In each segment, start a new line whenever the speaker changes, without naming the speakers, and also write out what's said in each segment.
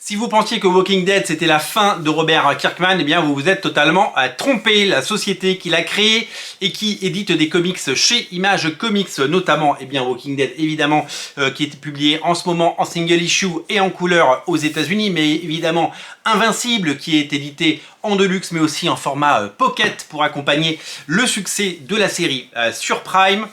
Si vous pensiez que Walking Dead c'était la fin de Robert Kirkman, eh bien vous vous êtes totalement trompé. La société qu'il a créée et qui édite des comics chez Image Comics, notamment eh bien Walking Dead évidemment, qui est publié en ce moment en single issue et en couleur aux États-Unis, mais évidemment Invincible qui est édité en deluxe mais aussi en format pocket pour accompagner le succès de la série sur Prime.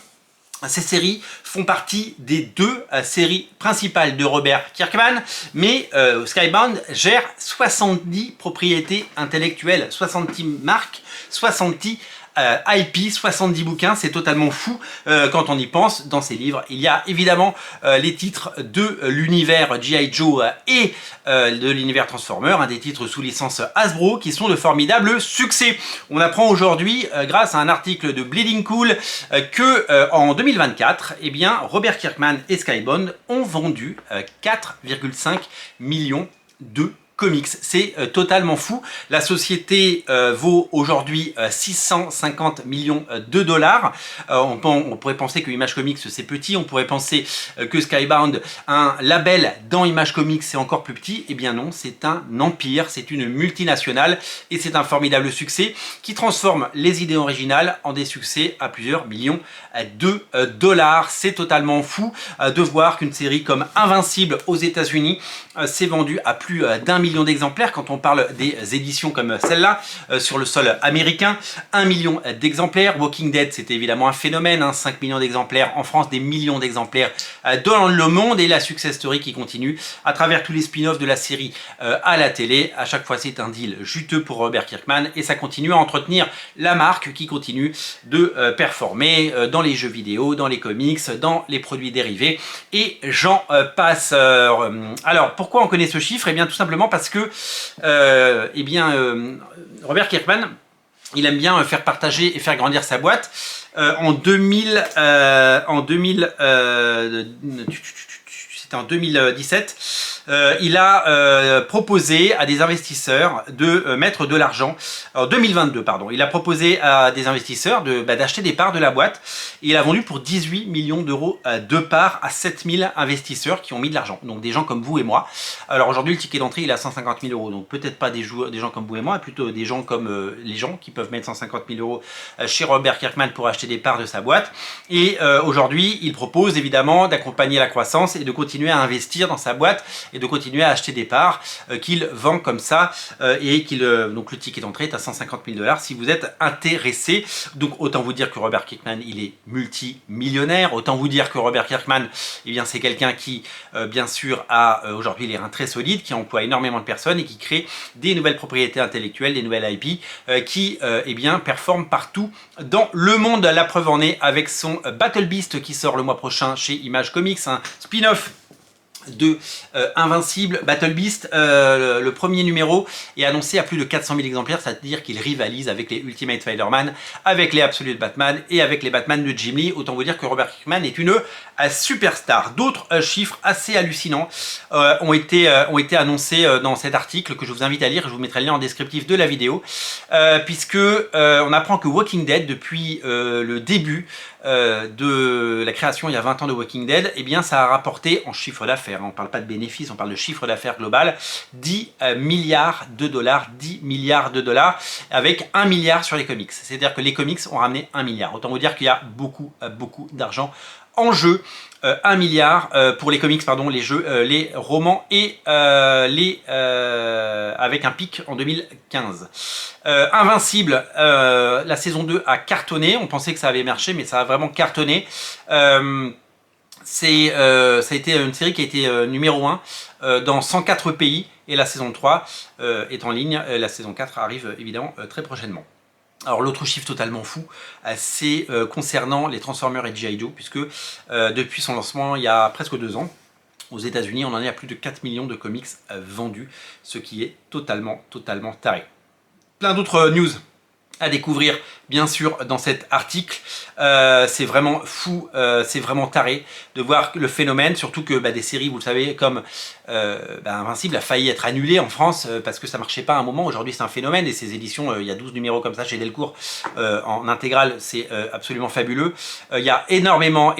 Ces séries font partie des deux séries principales de Robert Kirkman, mais Skybound gère 70 propriétés intellectuelles, 70 marques, 70 IP, 70 bouquins, c'est totalement fou quand on y pense. Dans ces livres, il y a évidemment les titres de l'univers G.I. Joe et de l'univers Transformer, des titres sous licence Hasbro qui sont de formidables succès. On apprend aujourd'hui, grâce à un article de Bleeding Cool, que en 2024, eh bien, Robert Kirkman et Skybound ont vendu 4,5 millions de comics. C'est totalement fou. La société vaut aujourd'hui 650 millions de dollars. On pourrait penser que Image Comics c'est petit, on pourrait penser que Skybound, un label dans Image Comics, c'est encore plus petit. Eh bien non, c'est un empire, c'est une multinationale et c'est un formidable succès qui transforme les idées originales en des succès à plusieurs millions de dollars. C'est totalement fou de voir qu'une série comme Invincible aux États-Unis s'est vendue à plus d'1 million d'exemplaires. Quand on parle des éditions comme celle-là sur le sol américain, 1 million d'exemplaires. Walking Dead, c'était évidemment un phénomène, 5 millions d'exemplaires en France, des millions d'exemplaires dans le monde, et la success story qui continue à travers tous les spin-offs de la série à la télé. À chaque fois, c'est un deal juteux pour Robert Kirkman et ça continue à entretenir la marque qui continue de performer dans les jeux vidéo, dans les comics, dans les produits dérivés et j'en passe. Alors, pourquoi on connaît ce chiffre? Eh bien, tout simplement parce que Robert Kirkman, il aime bien faire partager et faire grandir sa boîte. C'était en 2017, il a proposé à des investisseurs de mettre de l'argent, en 2022 pardon, il a proposé à des investisseurs d'acheter des parts de la boîte, et il a vendu pour 18 millions d'euros de parts à 7000 investisseurs qui ont mis de l'argent, donc des gens comme vous et moi. Alors aujourd'hui le ticket d'entrée il est à 150 000 euros, donc peut-être pas des gens comme vous et moi, plutôt des gens comme les gens qui peuvent mettre 150 000 euros chez Robert Kirkman pour acheter des parts de sa boîte. Et aujourd'hui il propose évidemment d'accompagner la croissance et de continuer à investir dans sa boîte et de continuer à acheter des parts qu'il vend comme ça et donc le ticket d'entrée est à 150 000 $ si vous êtes intéressé. Donc autant vous dire que Robert Kirkman il est multimillionnaire, autant vous dire que Robert Kirkman eh bien c'est quelqu'un qui bien sûr a aujourd'hui les reins très solides, qui emploie énormément de personnes et qui crée des nouvelles propriétés intellectuelles, des nouvelles IP qui eh bien performent partout dans le monde. La preuve en est avec son Battle Beast qui sort le mois prochain chez Image Comics, un spin-off de Invincible. Battle Beast, le premier numéro est annoncé à plus de 400 000 exemplaires, c'est-à-dire qu'il rivalise avec les Ultimate Spider-Man, avec les Absolute Batman et avec les Batman de Jim Lee. Autant vous dire que Robert Kirkman est une superstar. D'autres chiffres assez hallucinants ont été annoncés dans cet article que je vous invite à lire. Je vous mettrai le lien en descriptif de la vidéo, puisque on apprend que Walking Dead, depuis le début de la création il y a 20 ans de Walking Dead, eh bien ça a rapporté en chiffre d'affaires, on ne parle pas de bénéfices, on parle de chiffre d'affaires global, 10 milliards de dollars, 10 milliards de dollars, avec 1 milliard sur les comics. C'est-à-dire que les comics ont ramené 1 milliard. Autant vous dire qu'il y a beaucoup d'argent en jeu. 1 milliard pour les comics, pardon, les jeux, les romans et avec un pic en 2015. Invincible, la saison 2 a cartonné, on pensait que ça avait marché mais ça a vraiment cartonné. Ça a été une série qui a été numéro 1 dans 104 pays et la saison 3 est en ligne, la saison 4 arrive évidemment très prochainement. Alors l'autre chiffre totalement fou, c'est concernant les Transformers et G.I. Joe, puisque depuis son lancement il y a presque 2 ans, aux États-Unis on en est à plus de 4 millions de comics vendus, ce qui est totalement taré. Plein d'autres news à découvrir bien sûr dans cet article. C'est vraiment fou, c'est vraiment taré de voir le phénomène, surtout que des séries, vous le savez, comme Invincible a failli être annulée en France parce que ça marchait pas à un moment. Aujourd'hui c'est un phénomène et ces éditions, il y a 12 numéros comme ça chez Delcourt en intégrale, c'est absolument fabuleux. Il y a énormément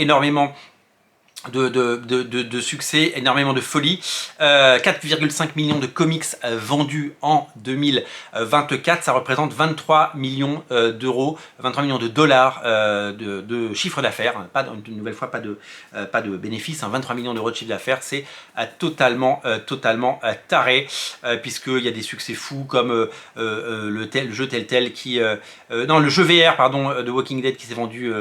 de succès, énormément de folie. 4,5 millions de comics vendus en 2024, ça représente 23 millions d'euros, 23 millions de dollars de chiffre d'affaires, pas une nouvelle fois pas de bénéfice, 23 millions d'euros de chiffre d'affaires, c'est totalement taré, puisqu'il y a des succès fous comme le jeu Telltale qui... non, le jeu VR pardon, de Walking Dead qui s'est vendu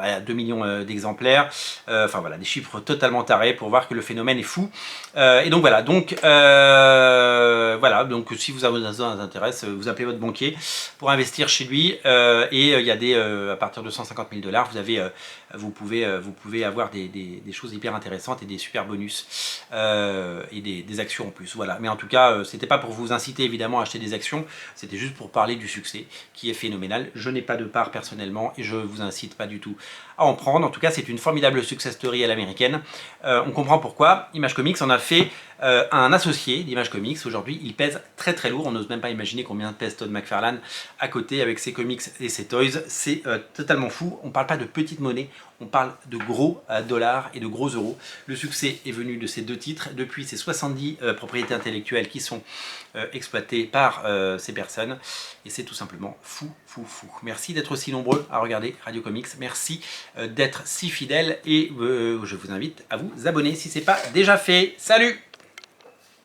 à 2 millions d'exemplaires, enfin voilà, des chiffres totalement tarés pour voir que le phénomène est fou. Et donc voilà, donc si vous avez ça vous intéresse, vous appelez votre banquier pour investir chez lui, et il y a des à partir de 150 000 $, vous pouvez avoir des choses hyper intéressantes et des super bonus et des actions en plus. Voilà. Mais en tout cas, c'était pas pour vous inciter évidemment à acheter des actions, c'était juste pour parler du succès qui est phénoménal. Je n'ai pas de part personnellement et je vous incite pas du tout à en prendre. En tout cas, c'est une formidable success story à l'américaine. On comprend pourquoi. Image Comics en a fait un associé d'Image Comics. Aujourd'hui, il pèse très lourd. On n'ose même pas imaginer combien pèse Todd McFarlane à côté avec ses comics et ses toys. C'est totalement fou. On parle pas de petite monnaie, on parle de gros dollars et de gros euros. Le succès est venu de ces deux titres. Depuis, ces 70 propriétés intellectuelles qui sont exploitées par ces personnes. Et c'est tout simplement fou. Merci d'être aussi nombreux à regarder Radio Comics. Merci d'être si fidèles et je vous invite à vous abonner si ce n'est pas déjà fait. Salut!